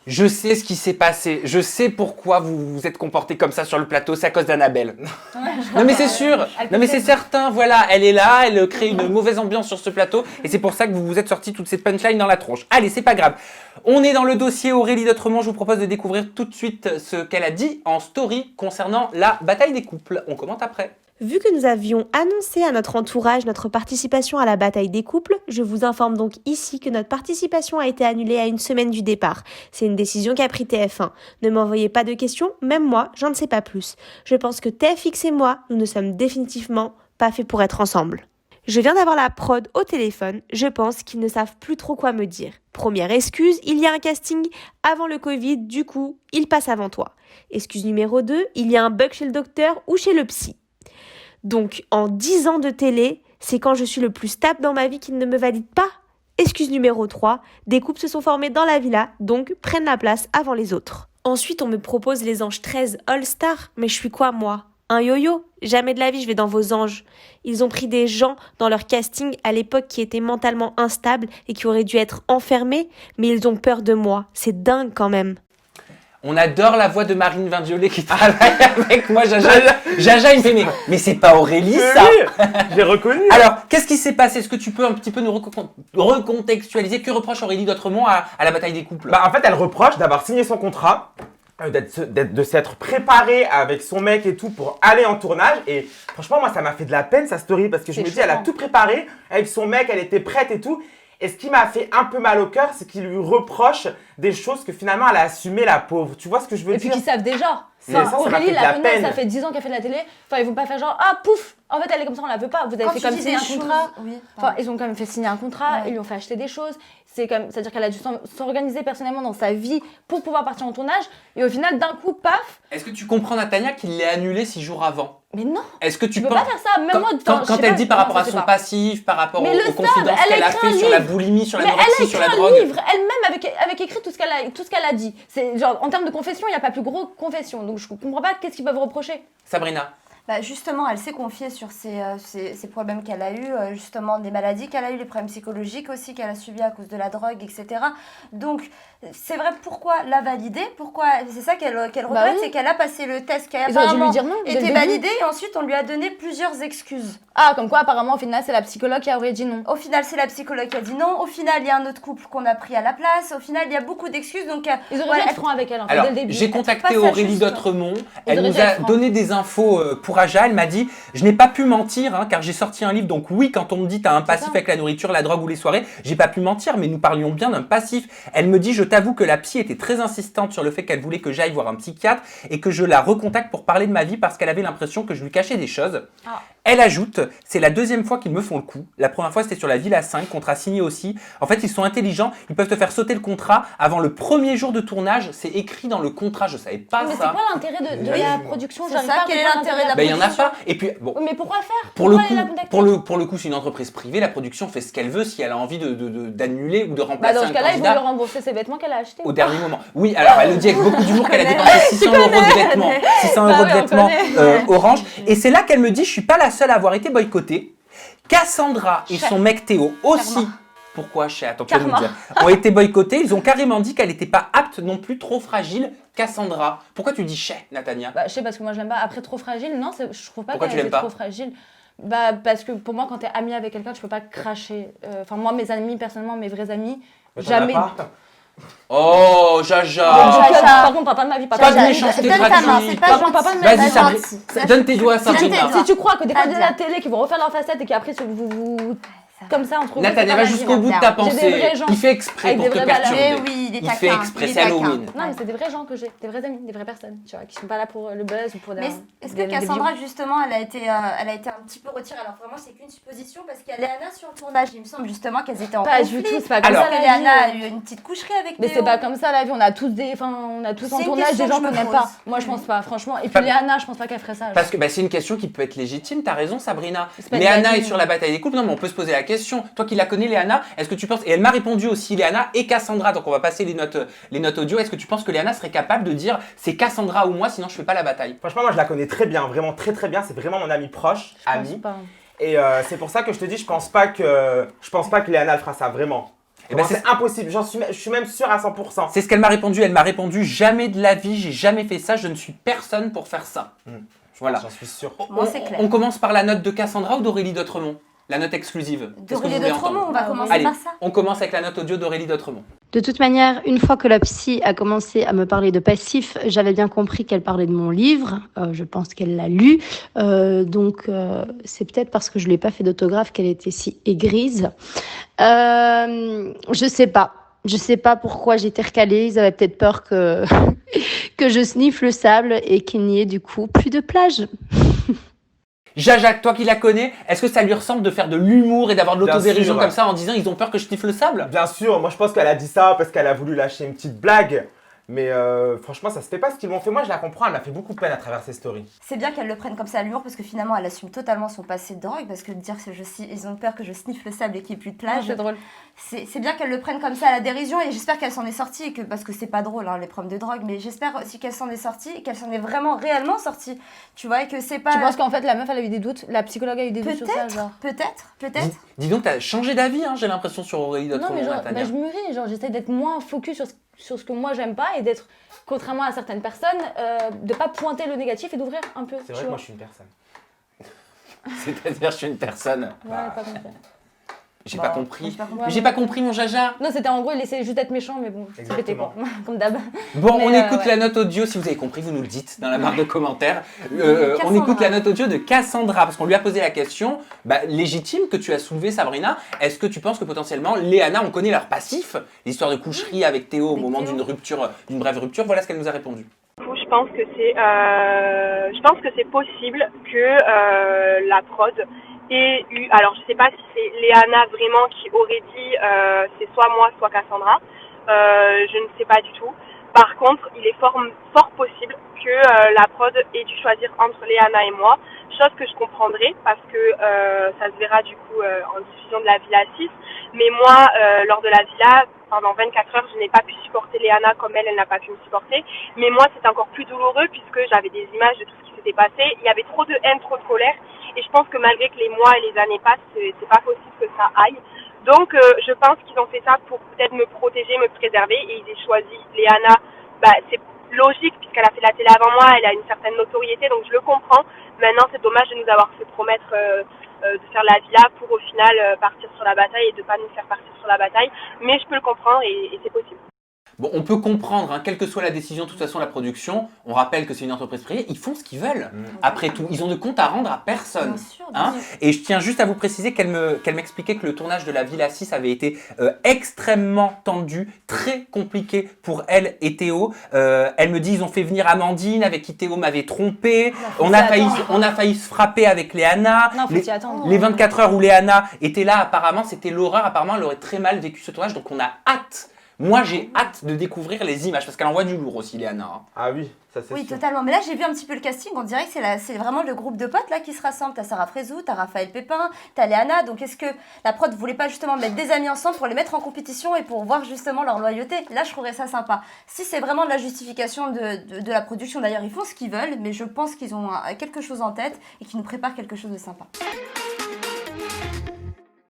Je sais ce qui s'est passé. Je sais pourquoi vous vous êtes comporté comme ça sur le plateau. C'est à cause d'Annabelle. Non mais c'est sûr. Non mais c'est certain. Voilà, elle est là. Elle crée une mauvaise ambiance sur ce plateau. Et c'est pour ça que vous vous êtes sorti toutes ces punchlines dans la tronche. Allez, c'est pas grave. On est dans le dossier Aurélie d'Autrement. Je vous propose de découvrir tout de suite ce qu'elle a dit en story concernant la bataille des couples. On commente après. Vu que nous avions annoncé à notre entourage notre participation à la bataille des couples, je vous informe donc ici que notre participation a été annulée à une semaine du départ. C'est une décision qu'a pris TF1. Ne m'envoyez pas de questions, même moi, j'en ne sais pas plus. Je pense que TFX et moi, nous ne sommes définitivement pas faits pour être ensemble. Je viens d'avoir la prod au téléphone, je pense qu'ils ne savent plus trop quoi me dire. Première excuse, il y a un casting avant le Covid, du coup, il passe avant toi. Excuse numéro 2, il y a un bug chez le docteur ou chez le psy. Donc, en 10 ans de télé, c'est quand je suis le plus stable dans ma vie qu'ils ne me valident pas. Excuse numéro 3, des couples se sont formés dans la villa, donc prennent la place avant les autres. Ensuite, on me propose les Anges 13 All-Star, mais je suis quoi moi ? Un yo-yo ? Jamais de la vie je vais dans vos anges. Ils ont pris des gens dans leur casting à l'époque qui étaient mentalement instables et qui auraient dû être enfermés, mais ils ont peur de moi. C'est dingue quand même. On adore la voix de Marine Vindiolet qui travaille avec moi. Jaja, il me fait mais c'est pas Aurélie ça. Oui, j'ai reconnu. Alors, qu'est-ce qui s'est passé? Est-ce que tu peux un petit peu nous recontextualiser? Que reproche Aurélie d'Autrement à la bataille des couples? En fait, elle reproche d'avoir signé son contrat, de s'être préparée avec son mec et tout pour aller en tournage. Et franchement, moi, ça m'a fait de la peine sa story parce que je me dis, elle a tout préparé avec son mec, elle était prête et tout. Et ce qui m'a fait un peu mal au cœur, c'est qu'il lui reproche des choses que finalement elle a assumé, la pauvre. Tu vois ce que je veux dire? Et puis qu'ils savent déjà. Enfin, ça Aurélie, la connaît, peine. ça fait 10 ans qu'elle fait de la télé. Enfin, ils vont pas faire genre, ah pouf, en fait elle est comme ça, on la veut pas. Vous avez fait comme signer un contrat. Oui, enfin, ils ont quand même fait signer un contrat, ils lui ont fait acheter des choses. C'est-à-dire qu'elle a dû s'organiser personnellement dans sa vie pour pouvoir partir en tournage. Et au final, d'un coup, paf. Est-ce que tu comprends, Natania, qu'il l'ait annulé 6 jours avant? Mais non. Est-ce que tu peux pas faire ça, même moi. Quand elle dit par rapport à son passif, par rapport aux confidences qu'elle a fait sur la boulimie, sur l'anorexie, sur la drogue. Elle a écrit un livre elle-même avec écrit tout ce qu'elle a dit. C'est genre en termes de confession, il n'y a pas plus gros confession. Donc je comprends pas qu'est-ce qu'ils peuvent reprocher. Sabrina. Justement, elle s'est confiée sur ces problèmes qu'elle a eus, justement des maladies qu'elle a eues, les problèmes psychologiques aussi qu'elle a subis à cause de la drogue, etc. Donc, c'est vrai, pourquoi la valider? Pourquoi? C'est ça qu'elle regrette, c'est qu'elle a passé le test qui a apparemment été validé et ensuite on lui a donné plusieurs excuses. Ah, comme quoi apparemment au final c'est la psychologue qui aurait dit non. Au final, c'est la psychologue qui a dit non. Au final, il y a un autre couple qu'on a pris à la place. Au final, il y a beaucoup d'excuses. Donc, ils auraient dû être francs avec elle en fait, alors, dès le début. J'ai contacté Aurélie d'Autrement. Elle nous a donné des infos pour Aja. Elle m'a dit, je n'ai pas pu mentir car j'ai sorti un livre. Donc oui, quand on me dit t'as un passif avec la nourriture, la drogue ou les soirées, j'ai pas pu mentir, mais nous parlions bien d'un passif. Elle me dit, je t'avoue que la psy était très insistante sur le fait qu'elle voulait que j'aille voir un psychiatre et que je la recontacte pour parler de ma vie parce qu'elle avait l'impression que je lui cachais des choses. Ah. Elle ajoute, c'est la deuxième fois qu'ils me font le coup. La première fois, c'était sur la Villa 5, contrat signé aussi. En fait, ils sont intelligents, ils peuvent te faire sauter le contrat avant le premier jour de tournage. C'est écrit dans le contrat, je savais pas ça. Mais c'est quoi l'intérêt de la production? C'est ça, quel est l'intérêt de la production? Il y en a pas. Et puis, bon. Mais pourquoi faire? Pour le coup, c'est une entreprise privée. La production fait ce qu'elle veut si elle a envie d'annuler ou de remplacer un candidat. Dans ce cas-là, ils vont lui rembourser ses vêtements qu'elle a achetés. Au dernier moment. Oui, alors elle le dit avec beaucoup d'humour qu'elle a dépensé 600 € de vêtements. 600 € de vêtements orange. Et c'est là qu'elle me dit, je suis pas la seule à avoir été boycottée. Cassandra et son mec Théo aussi. Pourquoi, attends, tu vas nous dire. Ont été boycottés. Ils ont carrément dit qu'elle n'était pas apte non plus, trop fragile. Cassandra. Pourquoi tu dis chais, Natania? Je sais parce que moi je l'aime pas. Après, trop fragile, non, je trouve pas qu'elle est trop fragile. Parce que pour moi, quand t'es amie avec quelqu'un, tu peux pas cracher. Enfin, moi, mes amis, personnellement, mes vrais amis, jamais. Oh, Jaja. Par contre, papa de ma vie, pas de méchanceté gratuite. Vas-y, Sabrina. Donne tes doigts à Sabrina. Si tu crois que des candidats de la télé qui vont refaire leur facette et qu'après vous comme ça entre vous. Nathalie, va jusqu'au bout de ta pensée. Il fait exprès pour te perturber. Oui, il fait exprès, c'est Halloween. Non, mais c'est des vrais gens que j'ai, des vrais amis, des vraies personnes, tu vois, qui sont pas là pour le buzz ou pour des. Mais est-ce que Cassandra, justement, elle a été un petit peu retirée? Alors vraiment, c'est qu'une supposition parce qu'il y a Léana sur le tournage. Il me semble justement qu'elles étaient en conflit. Pas du tout, c'est pas comme ça. Léana a eu une petite coucherie avec Théo. Mais c'est pas comme ça la vie. On a tous en tournage des gens qu'on n'aime pas. Moi, je pense pas, franchement. Et puis Léana, je pense pas qu'elle ferait ça. Parce que c'est une question qui peut être légitime. T'as raison, Sabrina. Léana est sur la bataille des couples. Non, mais on peut se poser la question. Toi qui la connais, Léana, est-ce que tu penses, et elle m'a répondu aussi, Léana et Cassandra, donc on va passer les notes audio, est-ce que tu penses que Léana serait capable de dire c'est Cassandra ou moi, sinon je fais pas la bataille? Franchement, moi je la connais très bien, vraiment très très bien, c'est vraiment mon amie proche, amie. Et c'est pour ça que je te dis, je pense pas que Léana elle fera ça, vraiment. Eh ben, c'est impossible, je suis même sûr à 100%. C'est ce qu'elle m'a répondu. Elle m'a répondu jamais de la vie, j'ai jamais fait ça, je ne suis personne pour faire ça. Voilà. J'en suis sûr. Moi, c'est clair. On commence par la note de Cassandra ou d'Aurélie d'Autremont? La note exclusive. Qu'est-ce que vous D'Aurélie voulez d'Autremont, entendre on va commencer Allez, par ça. on commence avec la note audio d'Aurélie d'Autremont. De toute manière, une fois que la psy a commencé à me parler de passif, j'avais bien compris qu'elle parlait de mon livre. Je pense qu'elle l'a lu. Donc, c'est peut-être parce que je ne lui ai pas fait d'autographe qu'elle était si aigrise. Je sais pas. Je sais pas pourquoi j'étais recalée. Ils avaient peut-être peur que, que je sniffe le sable et qu'il n'y ait du coup plus de plage. Jaja, toi qui la connais, est-ce que ça lui ressemble de faire de l'humour et d'avoir de Bien l'autodérision sûr. comme ça en disant ils ont peur que je sniffe le sable? Bien sûr, moi je pense qu'elle a dit ça parce qu'elle a voulu lâcher une petite blague. Mais franchement, ça se fait pas ce qu'ils m'ont fait. Moi, je la comprends, elle m'a fait beaucoup de peine à travers ses stories. C'est bien qu'elle le prenne comme ça à l'humour parce que finalement elle assume totalement son passé de drogue parce que de dire que ils ont peur que je sniffe le sable et qu'il n'y ait plus de plage. C'est drôle. C'est bien qu'elle le prenne comme ça à la dérision et j'espère qu'elle s'en est sortie et que, parce que c'est pas drôle les problèmes de drogue, mais j'espère aussi qu'elle s'en est sortie et qu'elle s'en est vraiment réellement sortie. Tu vois, et que c'est pas. Tu penses qu'en fait la meuf elle a eu des doutes, la psychologue a eu des doutes sur ça, genre? Peut-être. Dis donc, t'as changé d'avis, hein, j'ai l'impression, sur Aurélie Non d'Autremont, mais genre, Nathalie. je mûris, genre j'essaie d'être moins focus sur ce que moi j'aime pas et d'être, contrairement à certaines personnes, de pas pointer le négatif et d'ouvrir un peu. C'est vrai que moi je suis une personne. C'est-à-dire, je suis une personne. Ouais, pas compris. J'ai Bon, pas compris. j'ai pas compris. Mais j'ai pas compris, mon Jaja. Non, c'était en gros, il essayait juste d'être méchant, mais bon, c'est pété quoi, comme d'hab. Bon, Mais, on écoute ouais. la note audio, si vous avez compris, vous nous le dites dans la barre de commentaires. On Cassandra. écoute la note audio de Cassandra, parce qu'on lui a posé la question légitime que tu as soulevée, Sabrina. Est-ce que tu penses que potentiellement, Léana, on connaît leur passif, l'histoire de coucherie avec Théo au Avec moment Théo. d'une brève rupture? Voilà ce qu'elle nous a répondu. Du coup, je pense que c'est possible que la prod ait eu. Alors, je sais pas si c'est Léana vraiment qui aurait dit c'est soit moi, soit Cassandra. Je ne sais pas du tout. Par contre, il est fort possible que la prod ait dû choisir entre Léana et moi, chose que je comprendrai parce que ça se verra du coup en diffusion de la Villa 6. Mais moi, lors de la Villa, pendant 24 heures, je n'ai pas pu supporter Léana comme elle n'a pas pu me supporter. Mais moi, c'est encore plus douloureux puisque j'avais des images de tout ce qui s'était passé. Il y avait trop de haine, trop de colère. Et je pense que malgré que les mois et les années passent, c'est pas possible que ça aille. Donc, je pense qu'ils ont fait ça pour peut-être me protéger, me préserver. Et ils aient choisi Léana. C'est logique puisqu'elle a fait la télé avant moi. Elle a une certaine notoriété, donc je le comprends. Maintenant, c'est dommage de nous avoir fait promettre de faire la villa pour au final partir sur la bataille et de pas nous faire partir sur la bataille. Mais je peux le comprendre et c'est possible. Bon, on peut comprendre, hein, quelle que soit la décision, de toute façon, la production, on rappelle que c'est une entreprise privée, ils font ce qu'ils veulent. Après tout, ils ont de compte à rendre à personne. Bien sûr, Hein bien sûr. Et je tiens juste à vous préciser qu'elle m'expliquait que le tournage de la Villa 6 avait été extrêmement tendu, très compliqué pour elle et Théo. Elle me dit ils ont fait venir Amandine avec qui Théo m'avait trompé. On a failli se frapper avec Léana. Non, faut s'y attendre. Les 24 heures où Léana était là, apparemment, c'était l'horreur. Apparemment, elle aurait très mal vécu ce tournage. Donc on a hâte. Moi, j'ai hâte de découvrir les images parce qu'elle envoie du lourd aussi, Léana. Hein. Ah oui, ça c'est Oui, sûr. totalement. Mais là, j'ai vu un petit peu le casting. On dirait que c'est vraiment le groupe de potes là qui se rassemble. T'as Sarah Frézou, t'as Raphaël Pépin, t'as Léana. Donc, est-ce que la prod voulait pas justement mettre des amis ensemble pour les mettre en compétition et pour voir justement leur loyauté? Là, je trouverais ça sympa. Si c'est vraiment de la justification de la production, d'ailleurs, ils font ce qu'ils veulent, mais je pense qu'ils ont quelque chose en tête et qu'ils nous préparent quelque chose de sympa.